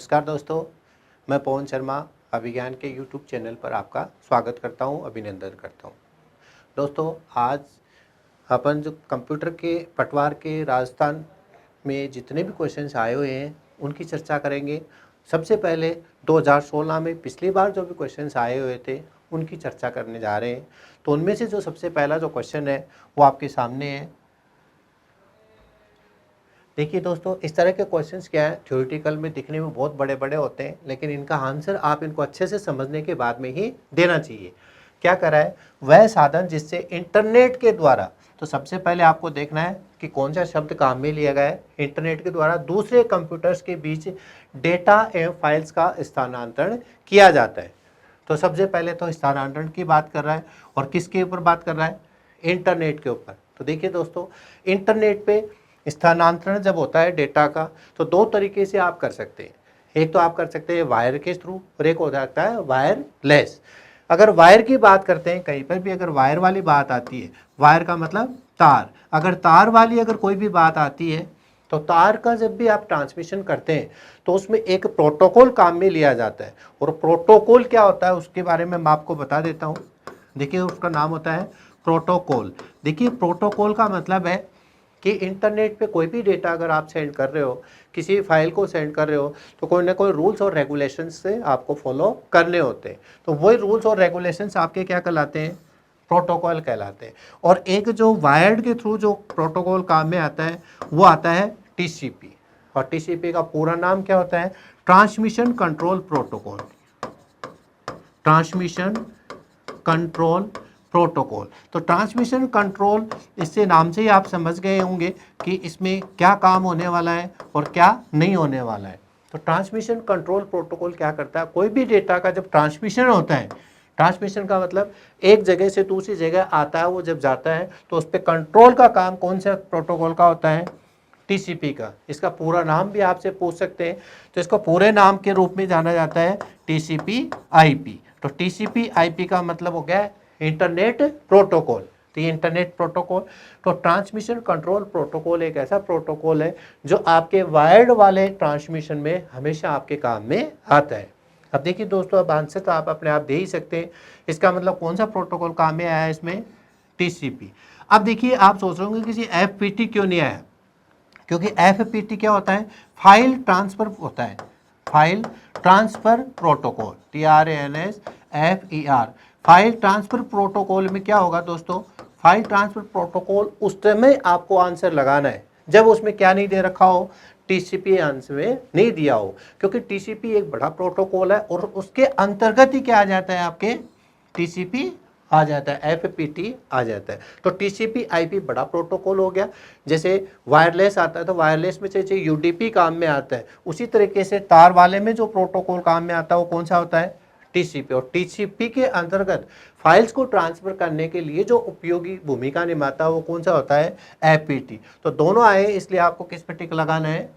नमस्कार दोस्तों, मैं पवन शर्मा अभिज्ञान के यूट्यूब चैनल पर आपका स्वागत करता हूं, अभिनंदन करता हूं। दोस्तों, आज अपन जो कंप्यूटर के पटवार के राजस्थान में जितने भी क्वेश्चंस आए हुए हैं उनकी चर्चा करेंगे। सबसे पहले 2016 में पिछली बार जो भी क्वेश्चंस आए हुए थे उनकी चर्चा करने जा रहे हैं। तो उनमें से जो सबसे पहला जो क्वेश्चन है वो आपके सामने है। देखिए दोस्तों, इस तरह के क्वेश्चंस क्या है, थ्योरेटिकल में दिखने में बहुत बड़े बड़े होते हैं, लेकिन इनका आंसर आप इनको अच्छे से समझने के बाद में ही देना चाहिए। क्या करा है, वह साधन जिससे इंटरनेट के द्वारा, तो सबसे पहले आपको देखना है कि कौन सा शब्द काम में लिया गया है। इंटरनेट के द्वारा दूसरे कंप्यूटर्स के बीच डेटा एवं फाइल्स का स्थानांतरण किया जाता है। तो सबसे पहले तो स्थानांतरण की बात कर रहा है, और किसके ऊपर बात कर रहा है, इंटरनेट के ऊपर। तो देखिए दोस्तों, इंटरनेट पे स्थानांतरण जब होता है डेटा का, तो दो तरीके से आप कर सकते हैं। एक तो आप कर सकते हैं वायर के थ्रू, और एक हो जाता है वायरलेस। अगर वायर की बात करते हैं, कहीं पर भी अगर वायर वाली बात आती है, वायर का मतलब तार, अगर तार वाली अगर कोई भी बात आती है, तो तार का जब भी आप ट्रांसमिशन करते हैं तो उसमें एक प्रोटोकॉल काम में लिया जाता है। और प्रोटोकॉल क्या होता है उसके बारे में मैं आपको बता देता हूँ। देखिए, उसका नाम होता है प्रोटोकॉल। देखिए, प्रोटोकॉल का मतलब है कि इंटरनेट पे कोई भी डेटा अगर आप सेंड कर रहे हो, किसी फाइल को सेंड कर रहे हो, तो कोई ना कोई रूल्स और रेगुलेशंस से आपको फॉलो करने होते हैं। तो वही रूल्स और रेगुलेशंस आपके क्या कहलाते हैं, प्रोटोकॉल कहलाते हैं। और एक जो वायर्ड के थ्रू जो प्रोटोकॉल काम में आता है वो आता है टीसीपी। और टीसीपी का पूरा नाम क्या होता है, transmission control protocol. Transmission control protocol. तो ट्रांसमिशन कंट्रोल, इससे नाम से ही आप समझ गए होंगे कि इसमें क्या काम होने वाला है और क्या नहीं होने वाला है। तो ट्रांसमिशन कंट्रोल प्रोटोकॉल क्या करता है, कोई भी डेटा का जब ट्रांसमिशन होता है, ट्रांसमिशन का मतलब एक जगह से दूसरी जगह आता है, वो जब जाता है तो उस पर कंट्रोल का काम कौन सा प्रोटोकॉल का होता है, टीसीपी का। इसका पूरा नाम भी आपसे पूछ सकते हैं, तो इसको पूरे नाम के रूप में जाना जाता है टीसीपी आईपी। तो टीसीपी आईपी का मतलब हो गया इंटरनेट प्रोटोकॉल। तो ये इंटरनेट प्रोटोकॉल, तो ट्रांसमिशन कंट्रोल प्रोटोकॉल एक ऐसा प्रोटोकॉल है जो आपके वायर्ड वाले ट्रांसमिशन में हमेशा आपके काम में आता है। अब देखिए दोस्तों, अब आंसर तो आप अपने आप दे ही सकते हैं। इसका मतलब कौन सा प्रोटोकॉल काम में आया है इसमें, टीसीपी। अब देखिए, आप सोच रहे होंगे किसी एफपीटी क्यों नहीं आया, क्योंकि एफपीटी क्या होता है, फाइल ट्रांसफर होता है, file transfer protocol, TRANSFER। File transfer protocol में क्या होगा दोस्तों, फाइल ट्रांसफर प्रोटोकॉल उस समय आपको आंसर लगाना है जब उसमें क्या नहीं दे रखा हो, टीसीपी आंसर में नहीं दिया हो। क्योंकि टीसीपी एक बड़ा प्रोटोकॉल है और उसके अंतर्गत ही क्या आ जाता है, आपके टीसीपी आ जाता है, एफपीटी आ जाता है। तो टीसीपी आईपी बड़ा प्रोटोकॉल हो गया। जैसे वायरलेस आता है, तो वायरलेस में जैसे यूडीपी काम में आता है, उसी तरीके से तार वाले में जो प्रोटोकॉल काम में आता है वो कौन सा होता है, टीसीपी। और टीसीपी के अंतर्गत फाइल्स को ट्रांसफर करने के लिए जो उपयोगी भूमिका निभाता है वो कौन सा होता है, एफपीटी। तो दोनों आए, इसलिए आपको किस पर टिक लगाना है,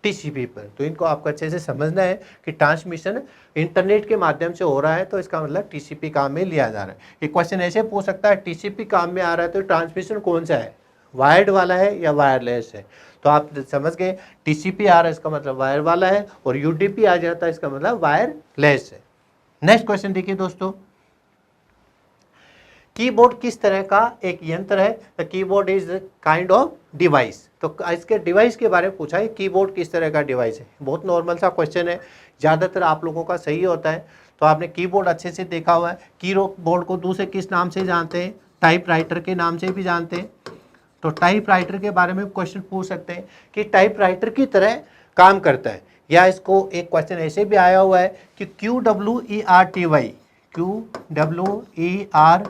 टीसीपी पर। तो इनको आपको अच्छे से समझना है कि ट्रांसमिशन इंटरनेट के माध्यम से हो रहा है, तो इसका मतलब टीसीपी काम में लिया जा रहा है। ये क्वेश्चन ऐसे पूछ सकता है, टीसीपी काम में आ रहा है तो ट्रांसमिशन कौन सा है, वायर्ड वाला है या वायरलेस है। तो आप समझ गए, टीसीपी आ रहा है इसका मतलब वायर वाला है, और यूडीपी आ जाता है इसका मतलब वायरलेस है। नेक्स्ट क्वेश्चन देखिए दोस्तों, कीबोर्ड किस तरह का एक यंत्र है, the keyboard is kind of device. तो इसके डिवाइस के बारे में पूछा है, कीबोर्ड किस तरह का डिवाइस है। बहुत नॉर्मल सा क्वेश्चन है, ज़्यादातर आप लोगों का सही होता है। तो आपने कीबोर्ड अच्छे से देखा हुआ है। कीबोर्ड को दूसरे किस नाम से जानते हैं, टाइपराइटर के नाम से भी जानते हैं। तो टाइपराइटर के बारे में क्वेश्चन पूछ सकते हैं कि टाइपराइटर की तरह काम करता है, या इसको एक क्वेश्चन ऐसे भी आया हुआ है कि QWERTY, QWERTY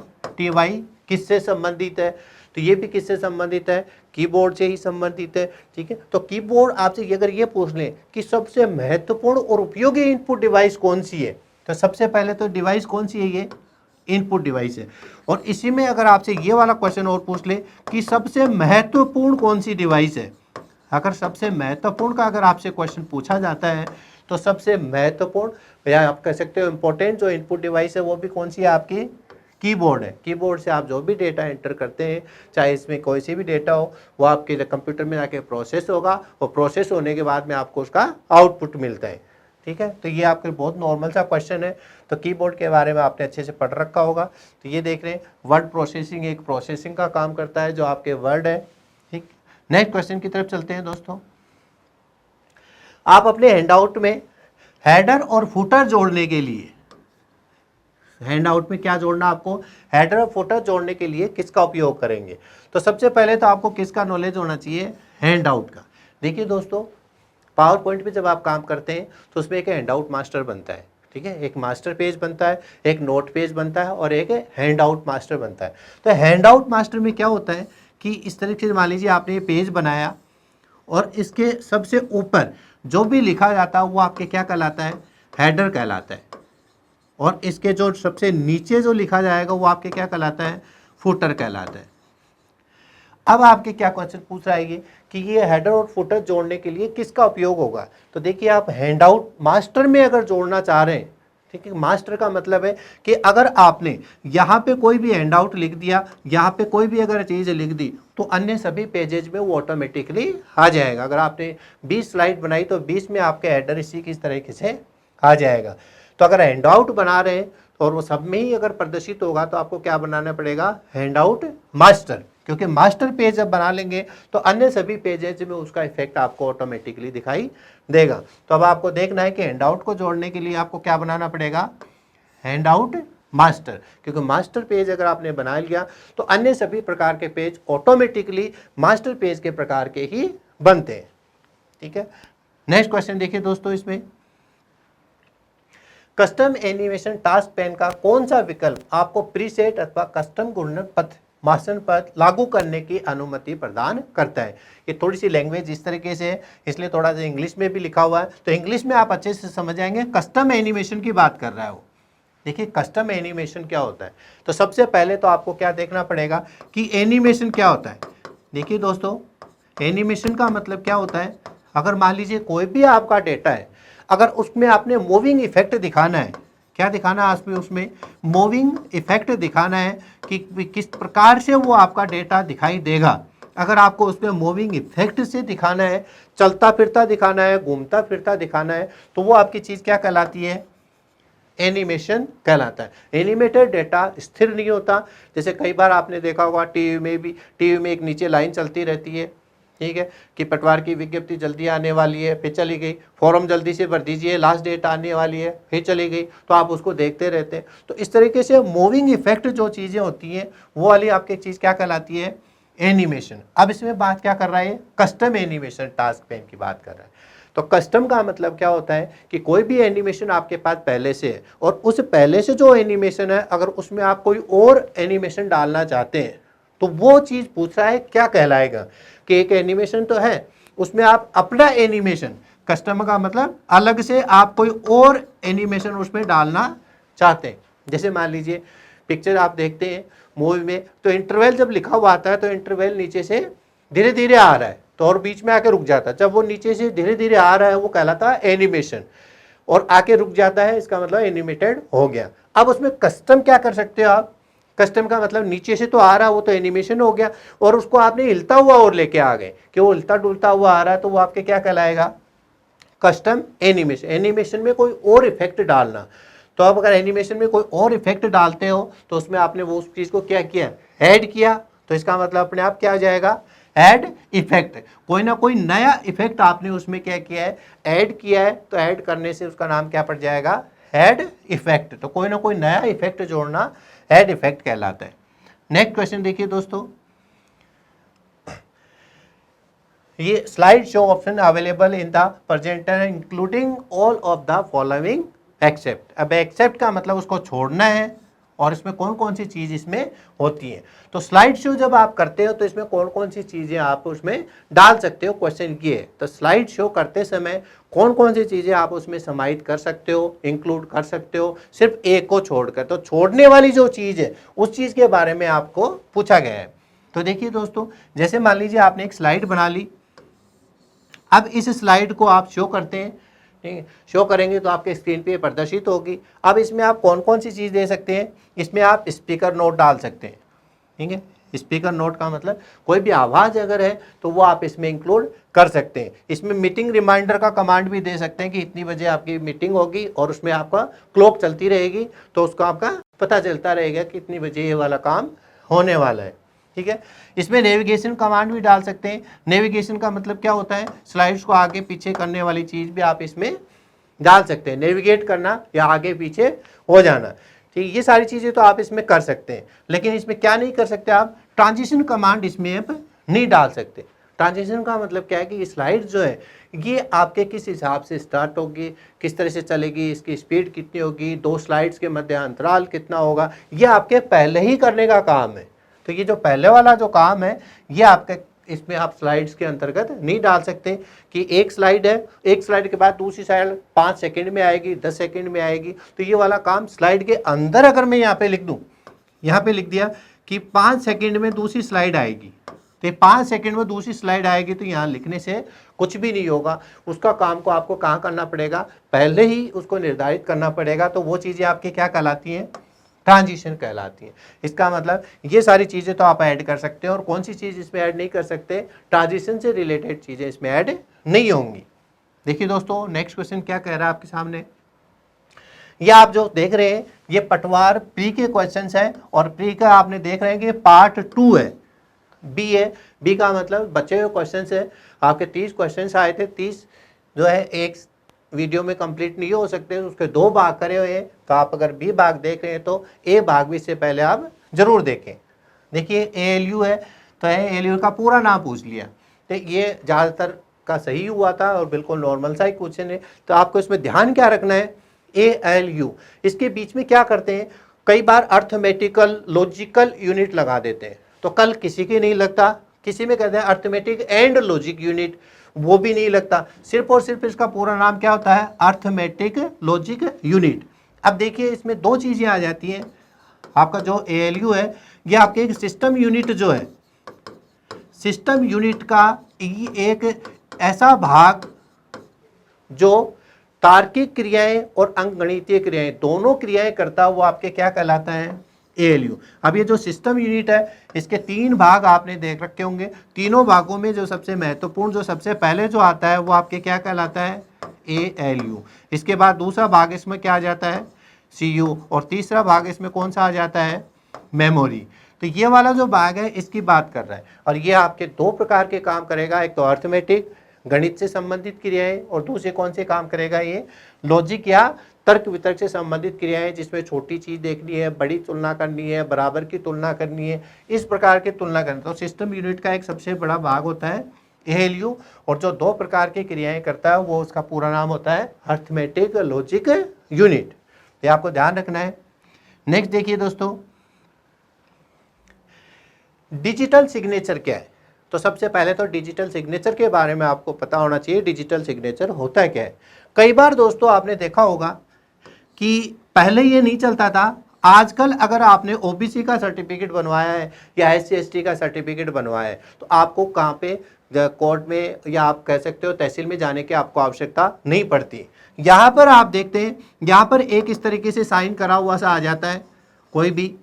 किससे संबंधित है। तो ये भी किससे संबंधित है, कीबोर्ड से ही संबंधित है। ठीक है, तो कीबोर्ड आपसे अगर ये पूछ लें कि सबसे महत्वपूर्ण और उपयोगी इनपुट डिवाइस कौन सी है, तो सबसे पहले तो डिवाइस कौन सी है, ये इनपुट डिवाइस है। और इसी में अगर आपसे ये वाला क्वेश्चन और पूछ ले कि सबसे महत्वपूर्ण कौन सी डिवाइस है, अगर सबसे महत्वपूर्ण का अगर आपसे क्वेश्चन पूछा जाता है, तो सबसे महत्वपूर्ण या आप कह सकते हो इंपॉर्टेंट जो इनपुट डिवाइस है वो भी कौन सी है, आपकी कीबोर्ड है। कीबोर्ड से आप जो भी डेटा एंटर करते हैं, चाहे इसमें कोई सी भी डेटा हो, वो आपके कंप्यूटर में जाके प्रोसेस होगा, और प्रोसेस होने के बाद में आपको उसका आउटपुट मिलता है। ठीक है, तो ये आपके बहुत नॉर्मल सा क्वेश्चन है। तो कीबोर्ड के बारे में आपने अच्छे से पढ़ रखा होगा। तो ये देख रहे हैं वर्ड प्रोसेसिंग एक प्रोसेसिंग का काम करता है जो आपके वर्ड है। ठीक, नेक्स्ट क्वेश्चन की तरफ चलते हैं दोस्तों। आप अपने हैंडआउट में हेडर और फुटर जोड़ने के लिए, हैंडआउट में क्या जोड़ना आपको, हेडर और फुटर जोड़ने के लिए किसका उपयोग करेंगे। तो सबसे पहले तो आपको किसका नॉलेज होना चाहिए, हैंडआउट का। देखिए दोस्तों, पावर पॉइंट पे जब आप काम करते हैं तो उसमें एक हैंडआउट मास्टर बनता है। ठीक है, एक मास्टर पेज बनता है, एक नोट पेज बनता है और एक हैंडआउट मास्टर बनता है। तो हैंडआउट मास्टर में क्या होता है कि इस तरीके से मान लीजिए आपने ये पेज बनाया और इसके सबसे ऊपर जो भी लिखा जाता है वो आपके क्या कहलाता है, हेडर कहलाता है। और इसके जो सबसे नीचे जो लिखा जाएगा वो आपके क्या कहलाता है, फुटर कहलाता है। अब आपके क्या क्वेश्चन पूछ रहा है ये कि ये हेडर और फुटर जोड़ने के लिए किसका उपयोग होगा। तो देखिए, आप हैंडआउट मास्टर में अगर जोड़ना चाह रहे हैं, ठीक है, मास्टर का मतलब है कि अगर आपने यहाँ पे कोई भी हैंडआउट लिख दिया, यहाँ पे कोई भी अगर चीज़ लिख दी तो अन्य सभी पेजेज में वो ऑटोमेटिकली आ जाएगा। अगर आपने 20 स्लाइड बनाई तो 20 में आपके हेडर इसी किस तरीके से आ जाएगा। तो अगर हैंडआउट बना रहे हैं और वो सब में ही अगर प्रदर्शित होगा तो आपको क्या बनाना पड़ेगा, हैंडआउट मास्टर। क्योंकि मास्टर पेज जब बना लेंगे तो अन्य सभी पेजेज में उसका इफेक्ट आपको ऑटोमेटिकली दिखाई देगा। तो अब आपको देखना है कि हैंडआउट को जोड़ने के लिए आपको क्या बनाना पड़ेगा, हैंडआउट मास्टर। क्योंकि मास्टर पेज अगर आपने बना लिया तो अन्य सभी प्रकार के पेज ऑटोमेटिकली मास्टर पेज के प्रकार के ही बनते हैं। ठीक है, नेक्स्ट क्वेश्चन देखिए दोस्तों, इसमें कस्टम एनिमेशन टास्क पैन का कौन सा विकल्प आपको प्रीसेट अथवा कस्टम घूर्णन पथ मासन पथ लागू करने की अनुमति प्रदान करता है। ये थोड़ी सी लैंग्वेज इस तरीके से है, इसलिए थोड़ा सा इंग्लिश में भी लिखा हुआ है, तो इंग्लिश में आप अच्छे से समझ जाएंगे। कस्टम एनिमेशन की बात कर रहा है वो। देखिए, कस्टम एनिमेशन क्या होता है। तो सबसे पहले तो आपको क्या देखना पड़ेगा कि एनिमेशन क्या होता है। देखिए दोस्तों, एनिमेशन का मतलब क्या होता है, अगर मान लीजिए कोई भी आपका डेटा है, अगर उसमें आपने मूविंग इफेक्ट दिखाना है, क्या दिखाना है आपने उसमें, मूविंग इफेक्ट दिखाना है कि किस प्रकार से वो आपका डेटा दिखाई देगा। अगर आपको उसमें मूविंग इफेक्ट से दिखाना है, चलता फिरता दिखाना है, घूमता फिरता दिखाना है, तो वो आपकी चीज़ क्या कहलाती है, एनिमेशन कहलाता है। एनिमेटेड डेटा स्थिर नहीं होता। जैसे कई बार आपने देखा होगा टीवी में एक नीचे लाइन चलती रहती है, ठीक है, कि पटवार की विज्ञप्ति जल्दी आने वाली है, फिर चली गई, फॉर्म जल्दी से भर दीजिए, लास्ट डेट आने वाली है, फिर चली गई, तो आप उसको देखते रहते हैं। तो इस तरीके से मूविंग इफेक्ट जो चीज़ें होती हैं वो वाली आपकी चीज़ क्या कहलाती है, एनिमेशन। अब इसमें बात क्या कर रहा है, कस्टम एनिमेशन टास्क पैन की बात कर रहा है। तो कस्टम का मतलब क्या होता है कि कोई भी एनिमेशन आपके पास पहले से है और उस पहले से जो एनिमेशन है अगर उसमें आप कोई और एनिमेशन डालना चाहते हैं तो वो चीज़ पूछ रहा है क्या कहलाएगा, कि एक एनिमेशन तो है उसमें आप अपना एनिमेशन, कस्टम का मतलब अलग से आप कोई और एनिमेशन उसमें डालना चाहते हैं। जैसे मान लीजिए पिक्चर आप देखते हैं मूवी में, तो इंटरवल जब लिखा हुआ आता है तो इंटरवल नीचे से धीरे धीरे आ रहा है तो और बीच में आके रुक जाता है। जब वो नीचे से धीरे धीरे आ रहा है वो कहलाता है एनिमेशन, और आके रुक जाता है इसका मतलब एनिमेटेड हो गया। अब उसमें कस्टम क्या कर सकते हो आप, कस्टम का मतलब नीचे से तो आ रहा है वो तो एनिमेशन हो गया, और उसको आपने हिलता हुआ और लेके आ गए कि वो हिलता डुलता हुआ आ रहा है, तो वो आपके क्या कहलाएगा, कस्टम एनिमेशन। एनिमेशन में कोई और इफेक्ट डालना। तो अब अगर एनिमेशन में कोई और इफेक्ट डालते हो तो उसमें आपने वो उस चीज़ को क्या किया, ऐड किया, तो इसका मतलब अपने आप क्या आ जाएगा, ऐड इफेक्ट। कोई ना कोई नया इफेक्ट आपने उसमें क्या किया है, ऐड किया है, तो ऐड करने से उसका नाम क्या पड़ जाएगा, ऐड इफेक्ट। तो कोई ना कोई नया इफेक्ट जोड़ना ऐड इफेक्ट कहलाता है। नेक्स्ट क्वेश्चन देखिए दोस्तों, ये slide show option available in the presenter including all of the following except. अब एक्सेप्ट का मतलब उसको छोड़ना है, और इसमें कौन कौन सी चीज़ इसमें होती है। तो स्लाइड शो जब आप करते हो तो इसमें कौन कौन सी चीज़ें आप उसमें डाल सकते हो, क्वेश्चन ये है। तो स्लाइड शो करते समय कौन कौन सी चीज़ें आप उसमें समाहित कर सकते हो, इंक्लूड कर सकते हो, सिर्फ एक को छोड़कर। तो छोड़ने वाली जो चीज़ है उस चीज़ के बारे में आपको पूछा गया है। तो देखिए दोस्तों, जैसे मान लीजिए आपने एक स्लाइड बना ली, अब इस स्लाइड को आप शो करते हैं, ठीक है, शो करेंगे तो आपके स्क्रीन पे प्रदर्शित होगी। अब इसमें आप कौन कौन सी चीज़ दे सकते हैं, इसमें आप स्पीकर नोट डाल सकते हैं, ठीक है, स्पीकर नोट का मतलब कोई भी आवाज़ अगर है तो वो आप इसमें इंक्लूड कर सकते हैं। इसमें मीटिंग रिमाइंडर का कमांड भी दे सकते हैं कि इतनी बजे आपकी मीटिंग होगी और उसमें आपका क्लॉक चलती रहेगी, तो उसको आपका पता चलता रहेगा कि इतनी बजे ये वाला काम होने वाला है। ठीक है, इसमें नेविगेशन कमांड भी डाल सकते हैं। नेविगेशन का मतलब क्या होता है, स्लाइड्स को आगे पीछे करने वाली चीज़ भी आप इसमें डाल सकते हैं, नेविगेट करना या आगे पीछे हो जाना। ठीक, ये सारी चीज़ें तो आप इसमें कर सकते हैं, लेकिन इसमें क्या नहीं कर सकते आप, ट्रांजिशन कमांड इसमें आप नहीं डाल सकते। ट्रांजिशन का मतलब क्या है कि ये स्लाइड जो है ये आपके किस हिसाब से स्टार्ट होगी, किस तरह से चलेगी, इसकी स्पीड कितनी होगी, 2 स्लाइड्स के मध्य अंतराल कितना होगा, ये आपके पहले ही करने का काम है। तो ये जो पहले वाला जो काम है ये आपके इसमें आप स्लाइड्स के अंतर्गत नहीं डाल सकते कि एक स्लाइड है, एक स्लाइड के बाद दूसरी स्लाइड 5 सेकंड में आएगी, 10 सेकंड में आएगी, तो ये वाला काम स्लाइड के अंदर अगर मैं यहाँ पे लिख दूँ, यहाँ पे लिख दिया कि 5 सेकंड में दूसरी स्लाइड आएगी, तो 5 सेकंड में दूसरी स्लाइड आएगी, तो यहाँ लिखने से कुछ भी नहीं होगा। उसका काम को आपको कहाँ करना पड़ेगा, पहले ही उसको निर्धारित करना पड़ेगा। तो वो चीज़ें आपकी क्या कहलाती हैं, ट्रांजिशन कहलाती है। इसका मतलब ये सारी चीज़ें तो आप ऐड कर सकते हैं, और कौन सी चीज़ इसमें ऐड नहीं कर सकते, ट्रांजिशन से रिलेटेड चीज़ें इसमें ऐड नहीं होंगी। देखिए दोस्तों, नेक्स्ट क्वेश्चन क्या कह रहा है आपके सामने, ये आप जो देख रहे हैं ये पटवार प्री के क्वेश्चंस हैं, और प्री का आपने देख रहे हैं कि पार्ट 2 है, बी है। बी का मतलब बचे हुए क्वेश्चंस है, आपके 30 क्वेश्चंस आए थे, 30 जो है एक वीडियो में कंप्लीट नहीं हो सकते, उसके 2 भाग करे हुए हैं। तो आप अगर बी भाग देख रहे हैं तो ए भाग भी इससे पहले आप जरूर देखें। देखिए ALU है, तो ALU का पूरा नाम पूछ लिया, तो ये ज़्यादातर का सही हुआ था और बिल्कुल नॉर्मल सा ही क्वेश्चन है। तो आपको इसमें ध्यान क्या रखना है, ALU इसके बीच में क्या करते हैं, कई बार अर्थमेटिकल लॉजिकल यूनिट लगा देते हैं, तो कल किसी के नहीं लगता, किसी में कहते हैं अर्थमेटिक एंड लॉजिक यूनिट, वो भी नहीं लगता, सिर्फ और सिर्फ इसका पूरा नाम क्या होता है, अर्थमेटिक लॉजिक यूनिट। अब देखिए इसमें 2 चीज़ें आ जाती हैं, आपका जो ALU है ये आपके एक सिस्टम यूनिट जो है, सिस्टम यूनिट का एक ऐसा भाग जो तार्किक क्रियाएं और अंकगणितीय क्रियाएं दोनों क्रियाएं करता है, वो आपके क्या कहलाता है, ALU। अब ये जो सिस्टम यूनिट है इसके 3 भाग आपने देख रखे होंगे, तीनों भागों में जो सबसे महत्वपूर्ण, जो सबसे पहले जो आता है वो आपके क्या कहलाता है, ALU। इसके बाद दूसरा भाग इसमें क्या आ जाता है, CU, और तीसरा भाग इसमें कौन सा आ जाता है, मेमोरी। तो ये वाला जो भाग है इसकी बात कर रहा है, और ये आपके 2 प्रकार के काम करेगा, एक तो अर्थमेटिक गणित से संबंधित क्रियाएं, और दूसरे कौन से काम करेगा, ये लॉजिक या तर्क वितर्क से संबंधित क्रियाएं, जिसमें छोटी चीज देखनी है, बड़ी तुलना करनी है, बराबर की तुलना करनी है, इस प्रकार की तुलना करनी। तो सिस्टम यूनिट का एक सबसे बड़ा भाग होता है ALU, और जो 2 प्रकार की क्रियाएं करता है वो उसका पूरा नाम होता है अर्थमेटिक लॉजिक यूनिट। ये आपको ध्यान रखना है। नेक्स्ट देखिए दोस्तों, डिजिटल सिग्नेचर क्या है। तो सबसे पहले तो डिजिटल सिग्नेचर के बारे में आपको पता होना चाहिए, डिजिटल सिग्नेचर होता है क्या है। कई बार दोस्तों आपने देखा होगा कि पहले ये नहीं चलता था, आजकल अगर आपने OBC का सर्टिफिकेट बनवाया है या SC/ST का सर्टिफिकेट बनवाया है, तो आपको कहाँ पे, कोर्ट में या आप कह सकते हो तहसील में जाने की आपको आवश्यकता नहीं पड़ती। यहाँ पर आप देखते हैं, यहाँ पर एक इस तरीके से साइन करा हुआ सा आ जाता है कोई भी,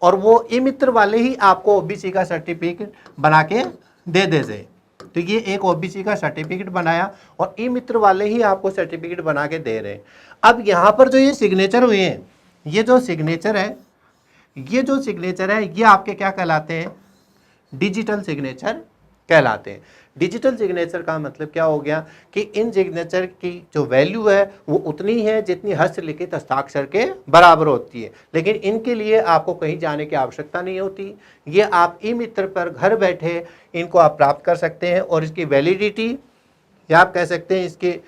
और वो ई-मित्र वाले ही आपको OBC का सर्टिफिकेट बना के दे देते। तो ये एक OBC का सर्टिफिकेट बनाया और ई-मित्र वाले ही आपको सर्टिफिकेट बना के दे रहे हैं। अब यहाँ पर जो ये सिग्नेचर हुए हैं, ये जो सिग्नेचर है, ये आपके क्या कहलाते हैं, डिजिटल सिग्नेचर कहलाते हैं। डिजिटल सिग्नेचर का मतलब क्या हो गया कि इन सिग्नेचर की जो वैल्यू है वो उतनी है जितनी हस्तलिखित हस्ताक्षर के बराबर होती है, लेकिन इनके लिए आपको कहीं जाने की आवश्यकता नहीं होती। ये आप ई-मित्र पर घर बैठे इनको आप प्राप्त कर सकते हैं, और इसकी वैलिडिटी या आप कह सकते हैं इसके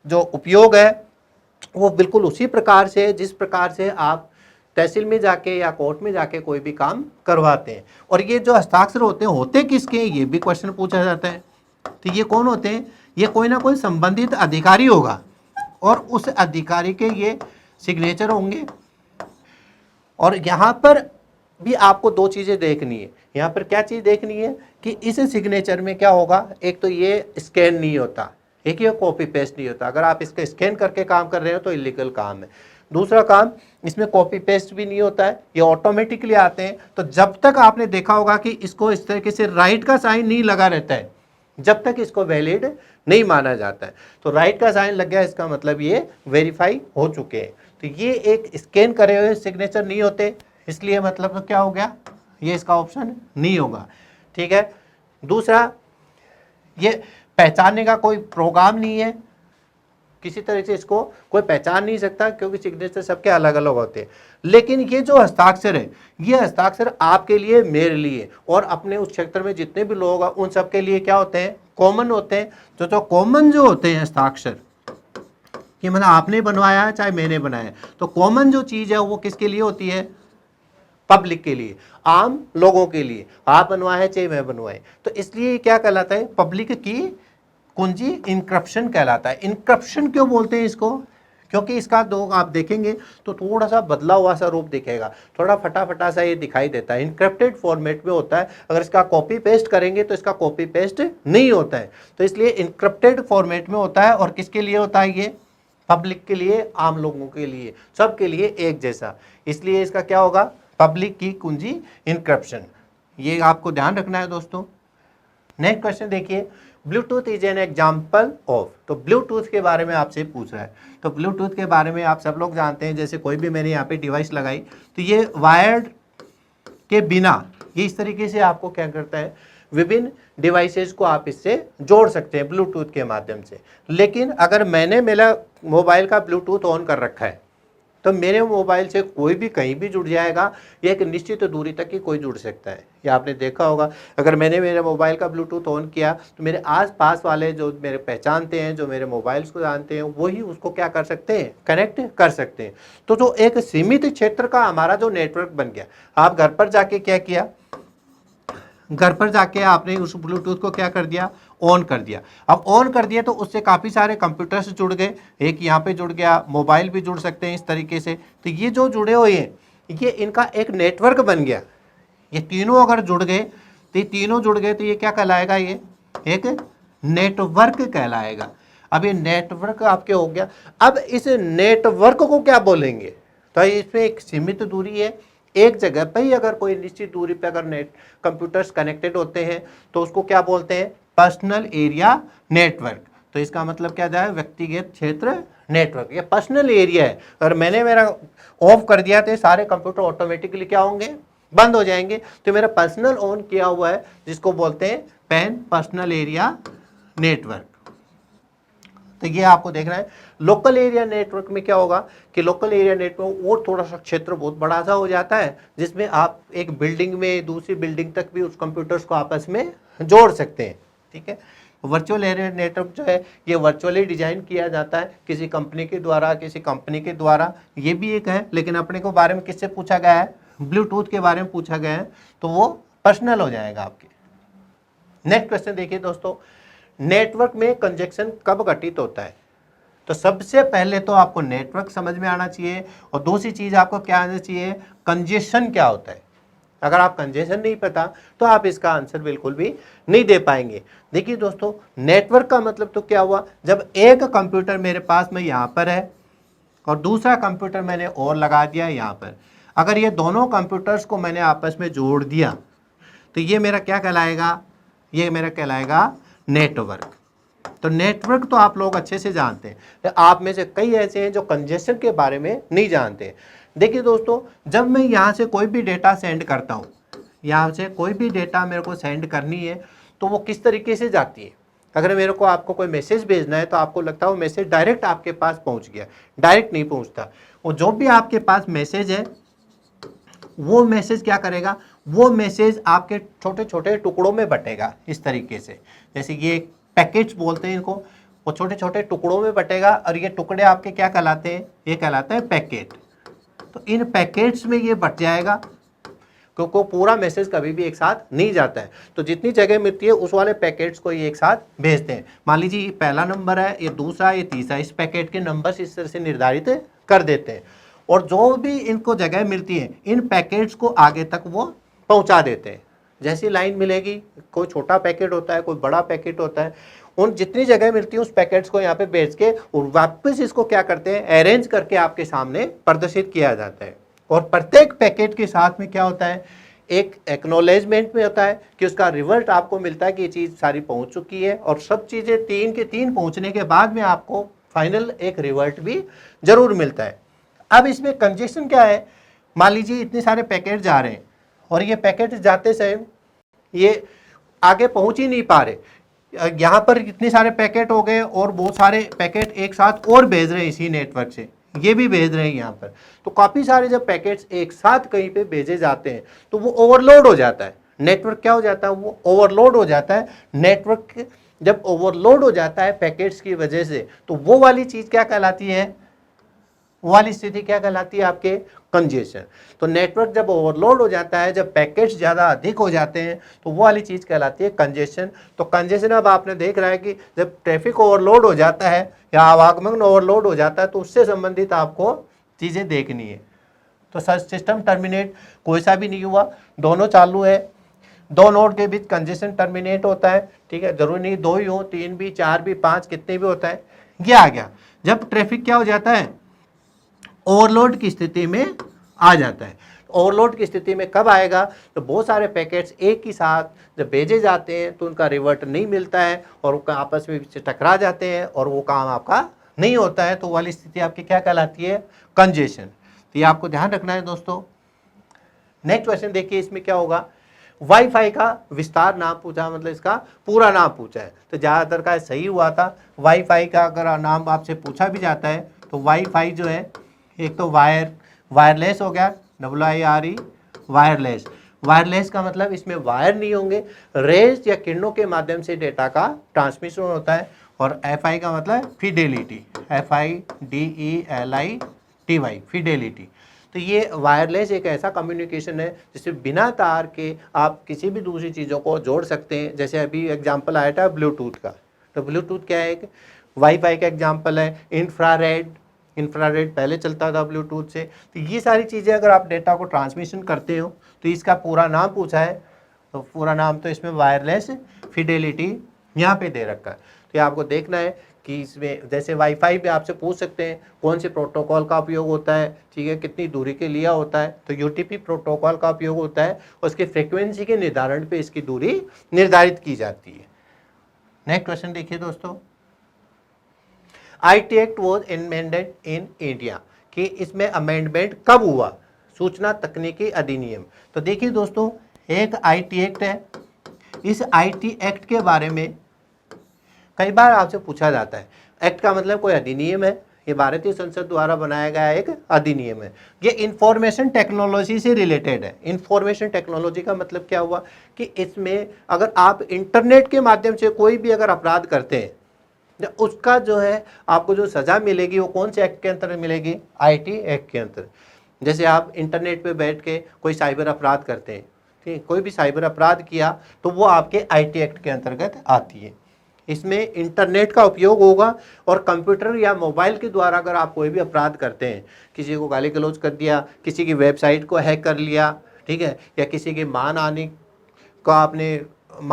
जो उपयोग है वो बिल्कुल उसी प्रकार से जिस प्रकार से आप तहसील में जाके या कोर्ट में जाके कोई भी काम करवाते हैं। और ये जो हस्ताक्षर होते किसके, ये भी क्वेश्चन पूछा जाता है। तो ये कौन होते हैं, ये कोई ना कोई संबंधित अधिकारी होगा, और उस अधिकारी के ये सिग्नेचर होंगे। और यहाँ पर भी आपको 2 चीज़ें देखनी है। यहाँ पर क्या चीज़ देखनी है कि इस सिग्नेचर में क्या होगा, एक तो ये स्कैन नहीं होता, एक ये कॉपी पेस्ट नहीं होता। अगर आप इसका स्कैन करके काम कर रहे हो तो इलीगल काम है। दूसरा काम, इसमें कॉपी पेस्ट भी नहीं होता है, ये ऑटोमेटिकली आते हैं। तो जब तक आपने देखा होगा कि इसको इस तरीके से राइट का साइन नहीं लगा रहता है, जब तक इसको वैलिड नहीं माना जाता है। तो राइट का साइन लग गया, इसका मतलब ये वेरीफाई हो चुके हैं। तो ये एक स्कैन करे हुए सिग्नेचर नहीं होते, इसलिए मतलब तो क्या हो गया, ये इसका ऑप्शन नहीं होगा। ठीक है। दूसरा, ये पहचानने का कोई प्रोग्राम नहीं है, किसी तरह से इसको कोई पहचान नहीं सकता, क्योंकि सिग्नेचर सबके अलग अलग होते हैं। लेकिन ये जो हस्ताक्षर है, ये हस्ताक्षर आपके लिए, मेरे लिए और अपने उस क्षेत्र में जितने भी लोग हैं उन सबके लिए क्या होते हैं, कॉमन होते हैं। तो कॉमन जो होते हैं हस्ताक्षर, कि मतलब आपने बनवाया है चाहे मैंने बनाया, तो कॉमन जो चीज है वो किसके लिए होती है, पब्लिक के लिए, आम लोगों के लिए। आप बनवाए चाहे मैं बनवाए, तो इसलिए क्या कहलाता है, पब्लिक की कुंजी इनक्रप्शन कहलाता है। इनक्रप्शन क्यों बोलते हैं इसको, क्योंकि इसका दो आप देखेंगे तो थोड़ा सा बदला हुआ सा रूप दिखेगा, थोड़ा फटा सा ये दिखाई देता है, इनक्रिप्टेड फॉर्मेट में होता है। अगर इसका कॉपी पेस्ट करेंगे तो इसका कॉपी पेस्ट नहीं होता है, तो इसलिए इनक्रिप्टेड फॉर्मेट में होता है। और किसके लिए होता है ये, पब्लिक के लिए, आम लोगों के लिए, सबके लिए एक जैसा। इसलिए इसका क्या होगा, पब्लिक की कुंजी इनक्रिप्शन। ये आपको ध्यान रखना है दोस्तों। नेक्स्ट क्वेश्चन देखिए, Bluetooth is an example of. तो ब्लूटूथ के बारे में आपसे पूछ रहा है। तो ब्लूटूथ के बारे में आप सब लोग जानते हैं, जैसे कोई भी मैंने यहाँ पे डिवाइस लगाई तो ये वायर्ड के बिना ये इस तरीके से आपको क्या करता है, विभिन्न डिवाइसेस को आप इससे जोड़ सकते हैं ब्लूटूथ के माध्यम से। लेकिन अगर मैंने मेरा मोबाइल का ब्लूटूथ ऑन कर रखा है तो मेरे मोबाइल से कोई भी कहीं भी जुड़ जाएगा, या एक निश्चित दूरी तक ही कोई जुड़ सकता है। या आपने देखा होगा, अगर मैंने मेरे मोबाइल का ब्लूटूथ ऑन किया तो मेरे आस-पास वाले जो मेरे पहचानते हैं, जो मेरे मोबाइल्स को जानते हैं, वही उसको क्या कर सकते हैं, कनेक्ट कर सकते हैं। तो जो एक सीमित क्षेत्र का हमारा जो नेटवर्क बन गया, आप घर पर जाके क्या किया, घर पर जाके आपने उस ब्लूटूथ को क्या कर दिया, ऑन कर दिया। अब ऑन कर दिया तो उससे काफ़ी सारे कंप्यूटर से जुड़ गए, एक यहाँ पे जुड़ गया, मोबाइल भी जुड़ सकते हैं इस तरीके से। तो ये जो जुड़े हुए हैं, ये इनका एक नेटवर्क बन गया। ये तीनों अगर जुड़ गए तो ये तीनों जुड़ गए तो ये क्या कहलाएगा, ये एक नेटवर्क कहलाएगा। अब ये नेटवर्क आपके हो गया। अब इस नेटवर्क को क्या बोलेंगे, तो इसमें एक सीमित दूरी है, एक जगह पर ही अगर कोई निश्चित दूरी पे अगर नेट कंप्यूटर्स कनेक्टेड होते हैं तो उसको क्या बोलते हैं, पर्सनल एरिया नेटवर्क। तो इसका मतलब क्या जाए, व्यक्तिगत क्षेत्र नेटवर्क। ये पर्सनल एरिया है। अगर मैंने मेरा ऑफ कर दिया तो सारे कंप्यूटर ऑटोमेटिकली क्या होंगे, बंद हो जाएंगे। तो मेरा पर्सनल ऑन किया हुआ है, जिसको बोलते हैं पैन पर्सनल एरिया नेटवर्क। तो ये आपको देखना है। लोकल एरिया नेटवर्क में क्या होगा कि लोकल एरिया नेटवर्क और थोड़ा सा क्षेत्र बहुत बड़ा सा हो जाता है, जिसमें आप एक बिल्डिंग में दूसरी बिल्डिंग तक भी उस कंप्यूटर्स को आपस में जोड़ सकते हैं। ठीक है। वर्चुअल एरिया नेटवर्क जो है ये वर्चुअली डिजाइन किया जाता है किसी कंपनी के द्वारा, किसी कंपनी के द्वारा। ये भी एक है, लेकिन अपने को बारे में किससे पूछा गया है, ब्लूटूथ के बारे में पूछा गया है, तो वो पर्सनल हो जाएगा आपके। नेक्स्ट क्वेश्चन देखिए दोस्तों, नेटवर्क में कंजक्शन कब घटित होता है। तो सबसे पहले तो आपको नेटवर्क समझ में आना चाहिए, और दूसरी चीज आपको क्या आना चाहिए, कंजेशन क्या होता है। अगर आप कंजेशन नहीं पता तो आप इसका आंसर बिल्कुल भी नहीं दे पाएंगे। देखिए दोस्तों, नेटवर्क का मतलब तो क्या हुआ, जब एक कंप्यूटर मेरे पास में यहाँ पर है और दूसरा कंप्यूटर मैंने और लगा दिया यहाँ पर, अगर ये दोनों कंप्यूटर्स को मैंने आपस में जोड़ दिया तो ये मेरा क्या कहलाएगा, ये मेरा कहलाएगा नेटवर्क। तो नेटवर्क तो आप लोग अच्छे से जानते हैं, आप में से कई ऐसे हैं जो कंजेशन के बारे में नहीं जानते। देखिए दोस्तों, जब मैं यहाँ से कोई भी डेटा सेंड करता हूँ, यहाँ से कोई भी डेटा मेरे को सेंड करनी है तो वो किस तरीके से जाती है। अगर मेरे को आपको कोई मैसेज भेजना है तो आपको लगता है वो मैसेज डायरेक्ट आपके पास पहुँच गया, डायरेक्ट नहीं पहुँचता। वो जो भी आपके पास मैसेज है वो मैसेज क्या करेगा, वो मैसेज आपके छोटे छोटे टुकड़ों में बटेगा इस तरीके से। जैसे ये पैकेट्स बोलते हैं इनको, वो छोटे छोटे टुकड़ों में बटेगा और ये टुकड़े आपके क्या कहलाते हैं, ये कहलाते हैं पैकेट। तो इन पैकेट्स में ये बट जाएगा, क्योंकि पूरा मैसेज कभी भी एक साथ नहीं जाता है। तो जितनी जगह मिलती है उस वाले पैकेट्स को ये एक साथ भेजते हैं। मान लीजिए ये पहला नंबर है, ये दूसरा, ये तीसरा, इस पैकेट के नंबर इस तरह से निर्धारित कर देते हैं, और जो भी इनको जगह मिलती है इन पैकेट्स को आगे तक वो पहुंचा देते हैं। जैसी लाइन मिलेगी, कोई छोटा पैकेट होता है, कोई बड़ा पैकेट होता है, उन जितनी जगह मिलती है उस पैकेट्स को यहाँ पे बेच के और वापस इसको क्या करते हैं, अरेंज करके आपके सामने प्रदर्शित किया जाता है। और प्रत्येक पैकेट के साथ में क्या होता है, एक एक्नॉलेजमेंट में होता है कि उसका रिवर्ट आपको मिलता है कि ये चीज़ सारी पहुंच चुकी है, और सब चीज़ें 3 के 3 पहुंचने के बाद में आपको फाइनल एक रिवर्ट भी जरूर मिलता है। अब इसमें कंजेशन क्या है, मान लीजिए इतने सारे पैकेट जा रहे हैं और ये पैकेट जाते समय ये आगे पहुंच ही नहीं पा रहे, यहाँ पर इतने सारे पैकेट हो गए और बहुत सारे पैकेट एक साथ और भेज रहे हैं इसी नेटवर्क से, ये भी भेज रहे हैं यहाँ पर। तो काफ़ी सारे जब पैकेट्स एक साथ कहीं पे भेजे जाते हैं तो वो ओवरलोड हो जाता है, नेटवर्क क्या हो जाता है, वो ओवरलोड हो जाता है। नेटवर्क जब ओवरलोड हो जाता है पैकेट्स की वजह से, तो वो वाली चीज़ क्या कहलाती है, वो वाली स्थिति क्या कहलाती है आपके, कंजेशन। तो नेटवर्क जब ओवरलोड हो जाता है, जब पैकेट्स ज़्यादा अधिक हो जाते हैं, तो वो वाली चीज़ कहलाती है कंजेशन। तो कंजेशन अब आपने देख रहा है कि जब ट्रैफिक ओवरलोड हो जाता है या आवागमन ओवरलोड हो जाता है तो उससे संबंधित आपको चीज़ें देखनी है। तो सिस्टम टर्मिनेट कोई सा भी नहीं हुआ, दोनों चालू है, 2 नोड के बीच कंजेशन टर्मिनेट होता है, ठीक है, जरूरी नहीं 2 ही हो, 3 भी, 4 भी, 5 कितने भी होता है, ये आ गया। जब ट्रैफिक क्या हो जाता है, ओवरलोड की स्थिति में आ जाता है। ओवरलोड की स्थिति में कब आएगा, तो बहुत सारे पैकेट्स एक ही साथ जब भेजे जाते हैं तो उनका रिवर्ट नहीं मिलता है और वो आपस में टकरा जाते हैं और वो काम आपका नहीं होता है, तो वाली स्थिति आपकी क्या कहलाती है, कंजेशन। तो ये आपको ध्यान रखना है दोस्तों। नेक्स्ट क्वेश्चन देखिए, इसमें क्या होगा, वाईफाई का विस्तार नाम पूछा, मतलब इसका पूरा नाम पूछा है। तो ज़्यादातर का सही हुआ था, वाईफाई का अगर नाम आपसे पूछा भी जाता है तो वाईफाई जो है, एक तो वायरलेस हो गया, WIRE वायरलेस। वायरलेस का मतलब इसमें वायर नहीं होंगे, रेज या किरणों के माध्यम से डेटा का ट्रांसमिशन होता है। और FI का मतलब फिडेलिटी, FIDELITY, फिडेलिटी। तो ये वायरलेस एक ऐसा कम्युनिकेशन है जिससे बिना तार के आप किसी भी दूसरी चीज़ों को जोड़ सकते हैं। जैसे अभी एग्जांपल आया था ब्लूटूथ का, तो ब्लूटूथ क्या है, एक वाईफाई का एग्जांपल है। इंफ्रारेड पहले चलता था ब्लूटूथ से। तो ये सारी चीज़ें अगर आप डेटा को ट्रांसमिशन करते हो तो इसका पूरा नाम पूछा है, तो पूरा नाम तो इसमें वायरलेस फिडेलिटी यहाँ पे दे रखा है। तो ये आपको देखना है कि इसमें जैसे वाईफाई पे आपसे पूछ सकते हैं कौन से प्रोटोकॉल का उपयोग होता है, ठीक है, कितनी दूरी के लिए होता है, तो UTP प्रोटोकॉल का उपयोग होता है, उसके फ्रिक्वेंसी के निर्धारण पे इसकी दूरी निर्धारित की जाती है। नेक्स्ट क्वेश्चन देखिए दोस्तों, IT act was amended in India, कि इसमें अमेंडमेंट कब हुआ, सूचना तकनीकी अधिनियम। तो देखिए दोस्तों, एक IT एक्ट है, इस IT एक्ट के बारे में कई बार आपसे पूछा जाता है। एक्ट का मतलब कोई अधिनियम है, ये भारतीय संसद द्वारा बनाया गया एक अधिनियम है। ये इंफॉर्मेशन टेक्नोलॉजी से रिलेटेड है। इंफॉर्मेशन टेक्नोलॉजी का मतलब क्या हुआ कि इसमें अगर आप इंटरनेट के माध्यम से कोई भी अगर अपराध करते हैं, उसका जो है आपको जो सज़ा मिलेगी वो कौन से एक्ट के अंतर्गत मिलेगी, IT एक्ट के अंतर्गत। जैसे आप इंटरनेट पे बैठ के कोई साइबर अपराध करते हैं, ठीक, कोई भी साइबर अपराध किया तो वो आपके IT एक्ट के अंतर्गत आती है। इसमें इंटरनेट का उपयोग होगा और कंप्यूटर या मोबाइल के द्वारा अगर आप कोई भी अपराध करते हैं, किसी को गाली गलौज कर दिया, किसी की वेबसाइट को हैक कर लिया, ठीक है, या किसी की मान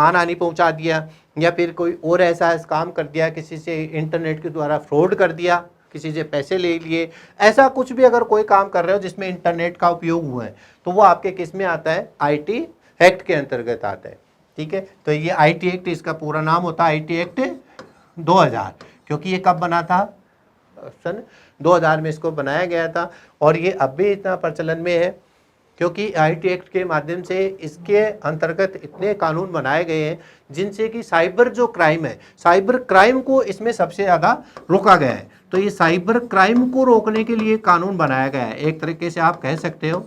हानि पहुंचा दिया, या फिर कोई और ऐसा काम कर दिया, किसी से इंटरनेट के द्वारा फ्रॉड कर दिया, किसी से पैसे ले लिए, ऐसा कुछ भी अगर कोई काम कर रहे हो जिसमें इंटरनेट का उपयोग हुआ है तो वो आपके किस में आता है, IT एक्ट के अंतर्गत आता है। ठीक है, तो ये IT एक्ट, इसका पूरा नाम होता है IT एक्ट 2000, क्योंकि ये कब बना था, सन 2000 में इसको बनाया गया था। और ये अब भी इतना प्रचलन में है क्योंकि IT एक्ट के माध्यम से इसके अंतर्गत इतने कानून बनाए गए हैं जिनसे कि साइबर जो क्राइम है, साइबर क्राइम को इसमें सबसे ज़्यादा रोका गया है। तो ये साइबर क्राइम को रोकने के लिए कानून बनाया गया है, एक तरीके से आप कह सकते हो।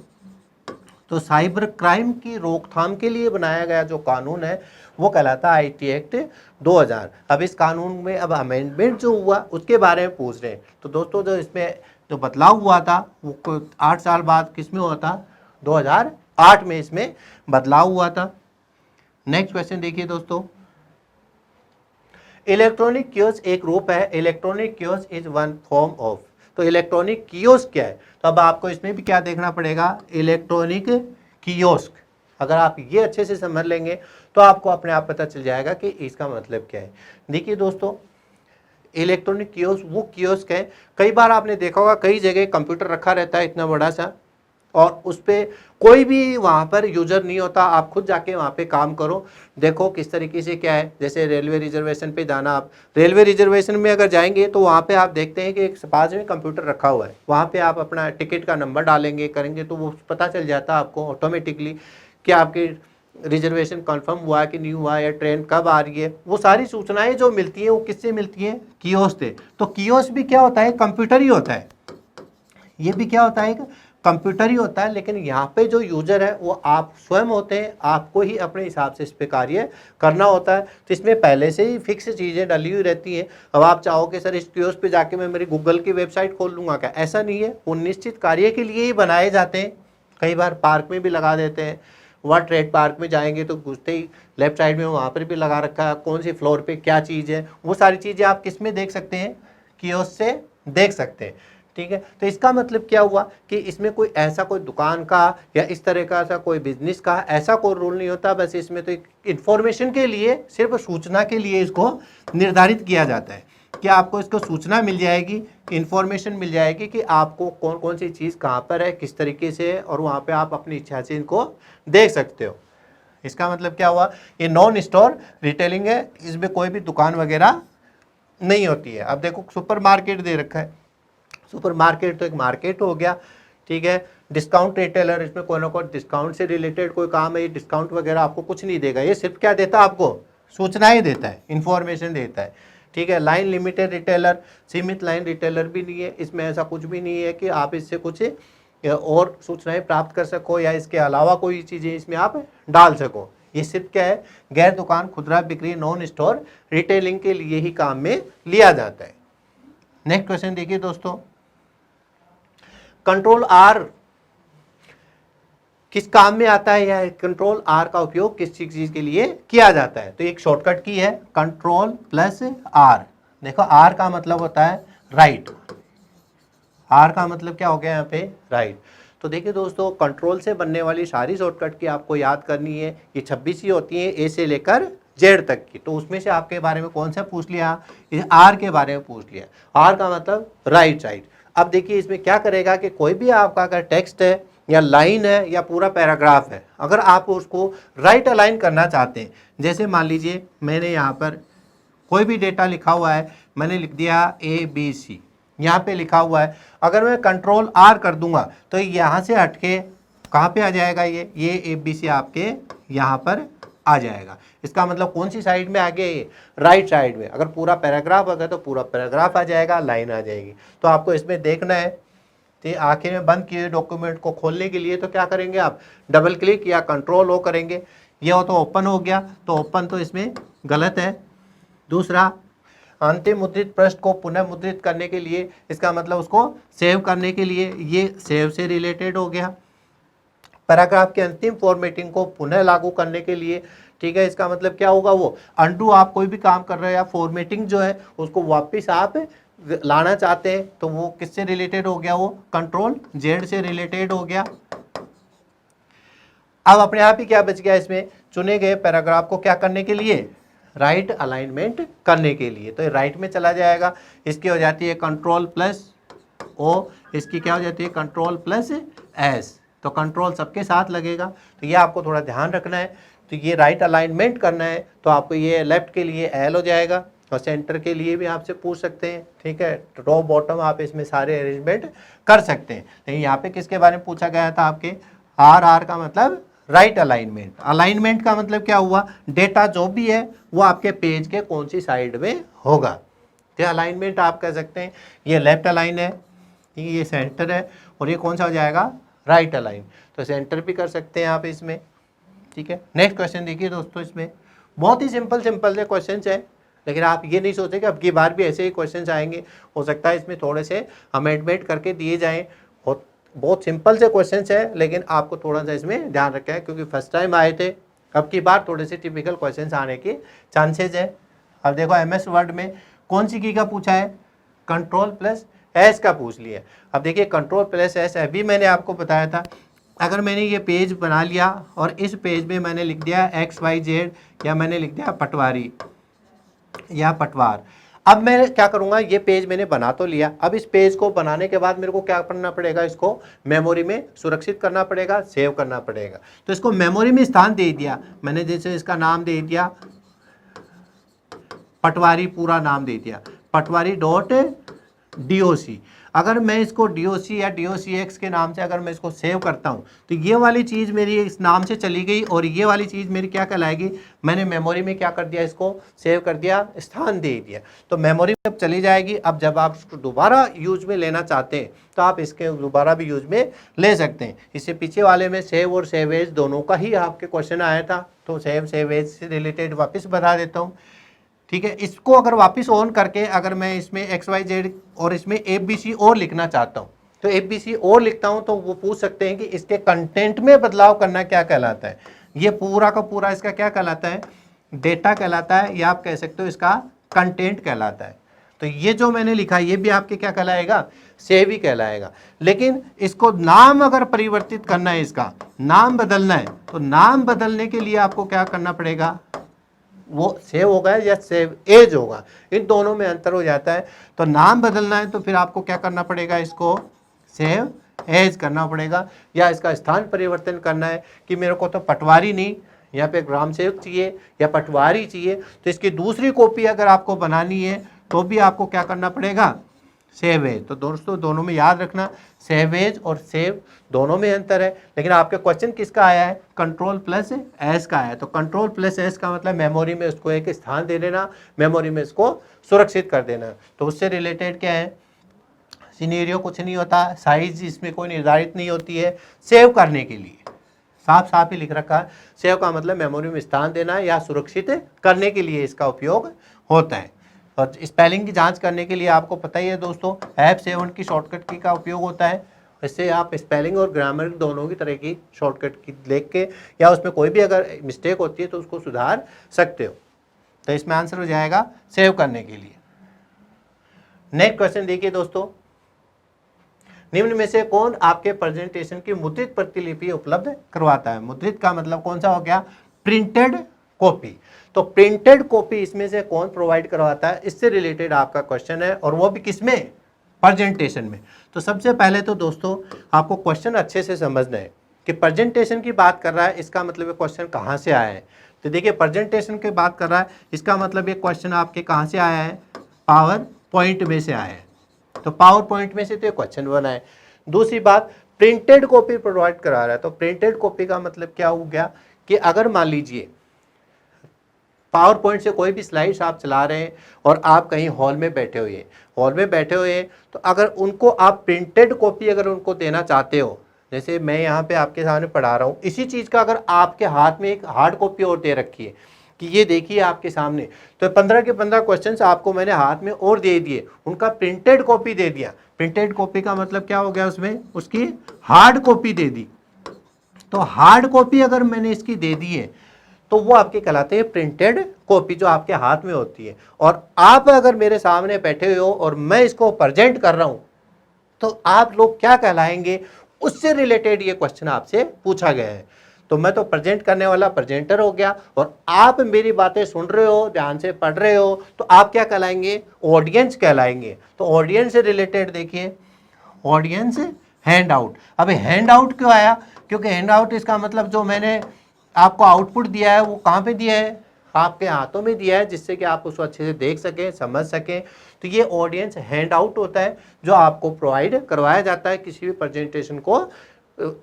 तो साइबर क्राइम की रोकथाम के लिए बनाया गया जो कानून है वो कहलाता है IT एक्ट 2000। अब इस कानून में अब अमेंडमेंट जो हुआ उसके बारे में पूछ रहे हैं। तो दोस्तों, जो इसमें जो बदलाव हुआ था वो 8 साल बाद किस में हुआ था, 2008 में इसमें बदलाव हुआ था। नेक्स्ट क्वेश्चन देखिए दोस्तों, इलेक्ट्रॉनिक कियोस्क एक रूप है, electronic kiosk is one form of. तो इलेक्ट्रॉनिक कियोस्क क्या है, तो अब आपको इसमें भी क्या देखना पड़ेगा, इलेक्ट्रॉनिक कियोस्क। अगर आप ये अच्छे से समझ लेंगे तो आपको अपने आप पता चल जाएगा कि इसका मतलब क्या है। देखिए दोस्तों, इलेक्ट्रॉनिक कियोस्क वो कियोस्क है, कई बार आपने देखा होगा कई जगह कंप्यूटर रखा रहता है इतना बड़ा सा, और उस पर कोई भी वहाँ पर यूजर नहीं होता। आप खुद जाके वहाँ पे काम करो, देखो किस तरीके से क्या है। जैसे रेलवे रिजर्वेशन पे जाना, आप रेलवे रिजर्वेशन में अगर जाएंगे तो वहाँ पे आप देखते हैं कि एक पास में कंप्यूटर रखा हुआ है, वहाँ पे आप अपना टिकट का नंबर डालेंगे करेंगे तो वो पता चल जाता है आपको ऑटोमेटिकली कि आपकी रिजर्वेशन कंफर्म हुआ कि नहीं हुआ, या ट्रेन कब आ रही है। वो सारी सूचनाएं जो मिलती हैं वो किससे मिलती हैं? कियोस्क से। तो कियोस्क भी क्या होता है? कंप्यूटर ही होता है। ये भी क्या होता है? कंप्यूटर ही होता है, लेकिन यहाँ पे जो यूजर है वो आप स्वयं होते हैं, आपको ही अपने हिसाब से इस पे कार्य करना होता है। तो इसमें पहले से ही फिक्स चीज़ें डली हुई रहती हैं। अब आप चाहो कि सर इस कियोस्क पे जाके मैं मेरी गूगल की वेबसाइट खोल लूँगा क्या? ऐसा नहीं है, वो निश्चित कार्य के लिए ही बनाए जाते हैं। कई बार पार्क में भी लगा देते हैं, वहाँ ट्रेड पार्क में जाएंगे तो घुसते ही लेफ्ट साइड में वहाँ पर भी लगा रखा है कौन सी फ्लोर पे क्या चीज़ है। वो सारी चीज़ें आप किस में देख सकते हैं? कियोस्क से देख सकते हैं। ठीक है, तो इसका मतलब क्या हुआ कि इसमें कोई ऐसा कोई दुकान का या इस तरह का ऐसा कोई बिजनेस का ऐसा कोई रूल नहीं होता। बस इसमें तो एक इन्फॉर्मेशन के लिए, सिर्फ सूचना के लिए इसको निर्धारित किया जाता है कि आपको इसको सूचना मिल जाएगी, इन्फॉर्मेशन मिल जाएगी कि आपको कौन कौन सी चीज़ कहाँ पर है, किस तरीके से है, और वहाँ पर आप अपनी इच्छा से इनको देख सकते हो। इसका मतलब क्या हुआ? ये नॉन स्टोर रिटेलिंग है, इसमें कोई भी दुकान वगैरह नहीं होती है। अब देखो सुपर मार्केट दे रखा है, सुपर मार्केट तो एक मार्केट हो गया, ठीक है। डिस्काउंट रिटेलर, इसमें कोई ना कोई डिस्काउंट से रिलेटेड कोई काम है। ये डिस्काउंट वगैरह आपको कुछ नहीं देगा, ये सिर्फ क्या देता है? आपको सूचनाएं देता है, इंफॉर्मेशन देता है, ठीक है। लाइन लिमिटेड रिटेलर, सीमित लाइन रिटेलर भी नहीं है, इसमें ऐसा कुछ भी नहीं है कि आप इससे कुछ और सूचनाएं प्राप्त कर सको या इसके अलावा कोई चीज़ें इसमें आप डाल सको। ये सिर्फ क्या है? गैर दुकान खुदरा बिक्री, नॉन स्टोर रिटेलिंग के लिए ही काम में लिया जाता है। नेक्स्ट क्वेश्चन देखिए दोस्तों, कंट्रोल आर किस काम में आता है, या कंट्रोल आर का उपयोग किस चीज के लिए किया जाता है? तो एक शॉर्टकट की है, कंट्रोल प्लस आर। देखो आर का मतलब होता है राइट, आर का मतलब क्या हो गया यहाँ पे? राइट। तो देखिए दोस्तों, कंट्रोल से बनने वाली सारी शॉर्टकट की आपको याद करनी है। ये 26 ही होती है, ए से लेकर जेड तक की। तो उसमें से आपके बारे में कौन सा पूछ लिया? आर के बारे में पूछ लिया। आर का मतलब राइट साइड। अब देखिए इसमें क्या करेगा कि कोई भी आपका अगर टेक्स्ट है या लाइन है या पूरा पैराग्राफ है, अगर आप उसको राइट अलाइन करना चाहते हैं, जैसे मान लीजिए मैंने यहाँ पर कोई भी डेटा लिखा हुआ है, मैंने लिख दिया ABC, यहाँ पे लिखा हुआ है। अगर मैं कंट्रोल आर कर दूंगा तो यहाँ से हटके कहाँ पे आ जाएगा? ये ABC आपके यहाँ पर आ जाएगा। इसका मतलब कौन सी साइड में आ गया? ये राइट साइड में। अगर पूरा पैराग्राफ अगर तो पूरा पैराग्राफ आ जाएगा, लाइन आ जाएगी। तो आपको इसमें देखना है। तो आखिर में बंद किए डॉक्यूमेंट को खोलने के लिए तो क्या करेंगे आप? डबल क्लिक या कंट्रोल ओ करेंगे। ये हो तो ओपन हो गया, तो ओपन तो इसमें गलत है। दूसरा, अंतिम मुद्रित पृष्ठ को पुनः मुद्रित करने के लिए, इसका मतलब उसको सेव करने के लिए, ये सेव से रिलेटेड हो गया। पैराग्राफ के अंतिम फॉर्मेटिंग को पुनः लागू करने के लिए, ठीक है, इसका मतलब क्या होगा? वो अंडू, आप कोई भी काम कर रहे हैं या फॉर्मेटिंग जो है उसको वापस आप लाना चाहते हैं, तो वो किससे रिलेटेड हो गया? वो कंट्रोल जेड से रिलेटेड हो गया। अब अपने आप ही क्या बच गया इसमें? चुने गए पैराग्राफ को क्या करने के लिए? राइट अलाइनमेंट करने के लिए। तो ये राइट में चला जाएगा। इसकी हो जाती है कंट्रोल प्लस ओ, इसकी क्या हो जाती है? Control plus S. तो कंट्रोल सबके साथ लगेगा। तो ये आपको थोड़ा ध्यान रखना है। तो ये राइट अलाइनमेंट करना है तो आपको ये लेफ्ट के लिए एल हो जाएगा, और सेंटर के लिए भी आपसे पूछ सकते हैं, ठीक है। टॉप बॉटम आप इसमें सारे अरेंजमेंट कर सकते हैं। लेकिन यहाँ पे किसके बारे में पूछा गया था आपके? आर का मतलब राइट अलाइनमेंट। अलाइनमेंट का मतलब क्या हुआ? डेटा जो भी है वो आपके पेज के कौन सी साइड में होगा। तो अलाइनमेंट आप कह सकते हैं ये लेफ्ट अलाइन है, ये सेंटर है, और ये कौन सा हो जाएगा? Right align. तो सेंटर भी कर सकते हैं आप इसमें, ठीक है। नेक्स्ट क्वेश्चन देखिए दोस्तों, इसमें बहुत ही सिंपल से क्वेश्चन है, लेकिन आप ये नहीं सोचें कि अब की बार भी ऐसे ही क्वेश्चन आएंगे। हो सकता है इसमें थोड़े से अमेंडमेंट करके दिए जाएं। बहुत सिंपल से क्वेश्चन है, लेकिन आपको थोड़ा सा इसमें ध्यान रखना है, क्योंकि फर्स्ट टाइम आए थे। अब की बार थोड़े से टिपिकल क्वेश्चन आने के चांसेज है। अब देखो MS वर्ड में कौन सी की का पूछा है? कंट्रोल प्लस एस का पूछ लिया। अब देखिए कंट्रोल प्लस एस, अभी मैंने आपको बताया था अगर मैंने ये पेज बना लिया और इस पेज में मैंने लिख दिया XYZ या मैंने लिख दिया पटवारी या पटवार। अब मैं क्या करूंगा, ये पेज मैंने बना तो लिया, अब इस पेज को बनाने के बाद मेरे को क्या करना पड़ेगा, इसको मेमोरी में सुरक्षित करना पड़ेगा, सेव करना पड़ेगा। तो इसको मेमोरी में स्थान दे दिया मैंने, जैसे इसका नाम दे दिया पटवारी, पूरा नाम दे दिया पटवारी.doc। अगर मैं इसको doc या docx के नाम से अगर मैं इसको सेव करता हूं तो ये वाली चीज़ मेरी इस नाम से चली गई और ये वाली चीज़ मेरी क्या कहलाएगी, मैंने मेमोरी में क्या कर दिया, इसको सेव कर दिया, स्थान दे दिया, तो मेमोरी में अब चली जाएगी। अब जब आप इसको दोबारा यूज में लेना चाहते हैं तो आप इसके दोबारा भी यूज में ले सकते हैं। इससे पीछे वाले में सेव और सेव एज दोनों का ही आपके क्वेश्चन आया था, तो सेव एज से रिलेटेड वापस बता देता हूँ। ठीक है, इसको अगर वापस ऑन करके अगर मैं इसमें XYZ और इसमें ABC और लिखना चाहता हूँ तो ABC और लिखता हूँ तो वो पूछ सकते हैं कि इसके कंटेंट में बदलाव करना क्या कहलाता है। ये पूरा का पूरा इसका क्या कहलाता है, डेटा कहलाता है, या आप कह सकते हो इसका कंटेंट कहलाता है। तो ये जो मैंने लिखा ये भी आपके क्या कहलाएगा, सेव ही कहलाएगा। लेकिन इसको नाम अगर परिवर्तित करना है, इसका नाम बदलना है, तो नाम बदलने के लिए आपको क्या करना पड़ेगा, वो सेव होगा या सेव एज होगा, इन दोनों में अंतर हो जाता है। तो नाम बदलना है तो फिर आपको क्या करना पड़ेगा, इसको सेव एज करना पड़ेगा, या इसका स्थान परिवर्तन करना है कि मेरे को तो पटवारी नहीं, यहाँ पे ग्राम सेवक चाहिए या पटवारी चाहिए, तो इसकी दूसरी कॉपी अगर आपको बनानी है तो भी आपको क्या करना पड़ेगा, सेव एज। तो दोस्तों दोनों में याद रखना, सेव एज और सेव दोनों में अंतर है। लेकिन आपके क्वेश्चन किसका आया है, कंट्रोल प्लस एस का आया है। तो कंट्रोल प्लस एस का मतलब मेमोरी में उसको एक स्थान दे देना, मेमोरी में इसको सुरक्षित कर देना। तो उससे रिलेटेड क्या है, सिनेरियो कुछ नहीं होता, साइज इसमें कोई निर्धारित नहीं होती है। सेव करने के लिए साफ साफ ही लिख रखा है, सेव का मतलब मेमोरी में स्थान देना या सुरक्षित करने के लिए इसका उपयोग होता है। और स्पेलिंग की जांच करने के लिए आपको पता ही है दोस्तों, F7 की शॉर्टकट की का उपयोग होता है। इससे आप स्पेलिंग और ग्रामर दोनों की तरह की शॉर्टकट की लिख के या उसमें कोई भी अगर मिस्टेक होती है तो उसको सुधार सकते हो। तो इसमें आंसर हो जाएगा सेव करने के लिए। नेक्स्ट क्वेश्चन देखिए दोस्तों, निम्न में से कौन आपके प्रेजेंटेशन की मुद्रित प्रतिलिपि उपलब्ध करवाता है। मुद्रित का मतलब कौन सा हो गया, प्रिंटेड कॉपी। तो प्रिंटेड कॉपी इसमें से कौन प्रोवाइड करवाता है, इससे रिलेटेड आपका क्वेश्चन है, और वो भी किसमें, प्रेजेंटेशन में। तो सबसे पहले तो दोस्तों आपको क्वेश्चन अच्छे से समझना है कि प्रेजेंटेशन की बात कर रहा है, इसका मतलब ये क्वेश्चन कहाँ से आया है। तो देखिए प्रेजेंटेशन की बात कर रहा है, इसका मतलब ये क्वेश्चन आपके कहाँ से आया है, पावर पॉइंट में से आया है। तो पावर पॉइंट में से तो क्वेश्चन बना है। दूसरी बात, प्रिंटेड कॉपी प्रोवाइड करा रहा है। तो प्रिंटेड कॉपी का मतलब क्या हो गया कि अगर मान लीजिए पावर पॉइंट से कोई भी स्लाइड्स आप चला रहे हैं और आप कहीं हॉल में बैठे हुए हैं, तो अगर उनको आप प्रिंटेड कॉपी अगर उनको देना चाहते हो, जैसे मैं यहाँ पे आपके सामने पढ़ा रहा हूँ, इसी चीज़ का अगर आपके हाथ में एक हार्ड कॉपी और दे रखी है कि ये देखिए आपके सामने, तो 15 के 15 क्वेश्चंस आपको मैंने हाथ में और दे दिए, उनका प्रिंटेड कॉपी दे दिया। प्रिंटेड कॉपी का मतलब क्या हो गया, उसमें उसकी हार्ड कॉपी दे दी। तो हार्ड कॉपी अगर मैंने इसकी दे दी है तो वो आपके कहलाते हैं प्रिंटेड कॉपी, जो आपके हाथ में होती है। और आप अगर मेरे सामने बैठे हुए हो और मैं इसको प्रेजेंट कर रहा हूं तो आप लोग क्या कहलाएंगे, उससे रिलेटेड ये क्वेश्चन आपसे पूछा गया है। तो मैं तो प्रेजेंट करने वाला प्रेजेंटर हो गया और आप मेरी बातें सुन रहे हो, ध्यान से पढ़ रहे हो, तो आप क्या कहलाएंगे, ऑडियंस कहलाएंगे। तो ऑडियंस से रिलेटेड देखिए, ऑडियंस हैंड आउट। अब हैंड आउट क्यों आया, क्योंकि हैंड आउट इसका मतलब जो मैंने आपको आउटपुट दिया है वो कहाँ पे दिया है, आपके हाथों में दिया है, जिससे कि आप उसको अच्छे से देख सकें, समझ सकें। तो ये ऑडियंस हैंड आउट होता है जो आपको प्रोवाइड करवाया जाता है किसी भी प्रेजेंटेशन को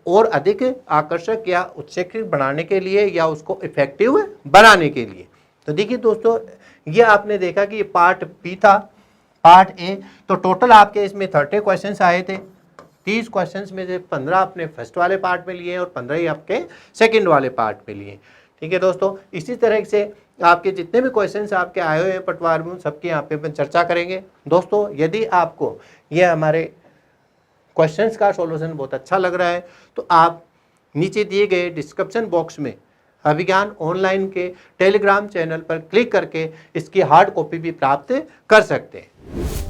और अधिक आकर्षक या उत्साहित बनाने के लिए या उसको इफेक्टिव बनाने के लिए। तो देखिए दोस्तों, ये आपने देखा कि ये पार्ट बी था, पार्ट ए। तो टोटल आपके इसमें 30 क्वेश्चंस आए थे। 30 क्वेश्चंस में से 15 आपने फर्स्ट वाले पार्ट में लिए और 15 ही आपके सेकंड वाले पार्ट में लिए। ठीक है दोस्तों, इसी तरह से आपके जितने भी क्वेश्चंस आपके आए हुए हैं पटवार में, सबके यहाँ पे चर्चा करेंगे। दोस्तों यदि आपको ये हमारे क्वेश्चंस का सॉल्यूशन बहुत अच्छा लग रहा है तो आप नीचे दिए गए डिस्क्रिप्शन बॉक्स में अभिज्ञान ऑनलाइन के टेलीग्राम चैनल पर क्लिक करके इसकी हार्ड कॉपी भी प्राप्त कर सकते हैं।